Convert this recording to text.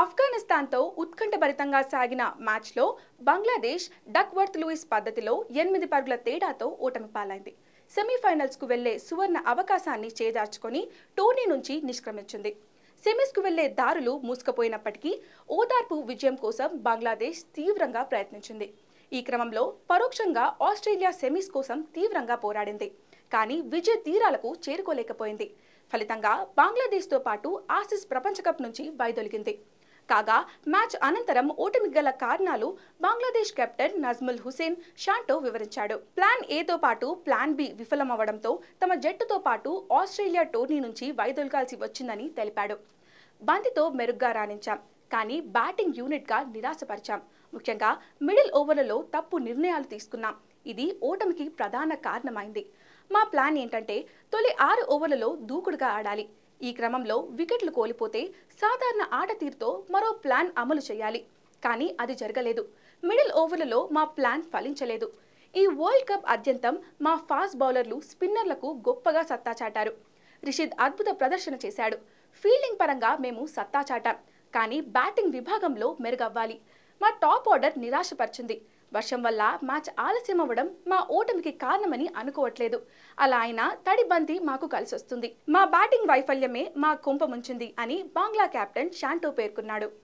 ఆఫ్ఘనిస్తాన్తో ఉత్కంఠభరితంగా సాగిన మ్యాచ్లో బంగ్లాదేశ్ డక్వర్త్ లూయిస్ పద్ధతిలో 8 పరుగుల తేడాతో ఓటమి పాలైంది. సెమీఫైనల్స్కు వెళ్లే సువర్ణ అవకాశాన్ని చేజార్చుకొని టోర్నీ నుంచి నిష్క్రమించింది. సెమీస్కు వెళ్లే దారులు మూసుకుపోయినప్పటికీ ఓదార్పు విజయం కోసం బంగ్లాదేశ్ తీవ్రంగా ప్రయత్నించింది. ఈ క్రమంలో పరోక్షంగా ఆస్ట్రేలియా సెమీస్ కోసం తీవ్రంగా పోరాడింది. కానీ విజయ తీరాలకు చేరుకోలేకపోయింది. ఫలితంగా బంగ్లాదేశ్తో పాటు ఆసీస్ ప్రపంచ కప్ నుంచి వైదొలిగింది. కాగా మ్యాచ్ అనంతరం ఓటమికి గల కారణాలు బంగ్లాదేశ్ కెప్టెన్ నజ్ముల్ హుసేన్ షాంటో వివరించాడు. ప్లాన్ ఏతో పాటు ప్లాన్ బి విఫలమవడంతో తమ జట్టుతో పాటు ఆస్ట్రేలియా టోర్నీ నుంచి వైదొలగాల్సి వచ్చిందని తెలిపాడు. బంతితో మెరుగ్గా రాణించాం, కానీ బ్యాటింగ్ యూనిట్గా నిరాశపరిచాం. ముఖ్యంగా మిడిల్ ఓవర్లలో తప్పు నిర్ణయాలు తీసుకున్నాం. ఇది ఓటమికి ప్రధాన కారణమైంది. మా ప్లాన్ ఏంటంటే తొలి 6 ఓవర్లలో దూకుడుగా ఆడాలి. ఈ క్రమంలో వికెట్లు కోల్పోతే సాధారణ ఆట తీరుతో మరో ప్లాన్ అమలు చేయాలి. కానీ అది జరగలేదు. మిడిల్ ఓవర్లలో మా ప్లాన్ ఫలించలేదు. ఈ వరల్డ్ కప్ అద్యంతం మా ఫాస్ట్ బౌలర్లు స్పిన్నర్లకు గొప్పగా సత్తా చాటారు. రిషిద్ అద్భుత ప్రదర్శన చేశాడు. ఫీల్డింగ్ పరంగా మేము సత్తా చాటాం, కానీ బ్యాటింగ్ విభాగంలో మెరుగవ్వాలి. మా టాప్ ఆర్డర్ నిరాశపరిచింది. వర్షం వల్ల మ్యాచ్ ఆలస్యం అవ్వడం మా ఓటమికి కారణమని అనుకోవట్లేదు. అలా అయినా తడి బంతి మాకు కలిసొస్తుంది. మా బ్యాటింగ్ వైఫల్యమే మా కుంప ముంచింది అని బంగ్లా కెప్టెన్ షాంటో పేర్కొన్నాడు.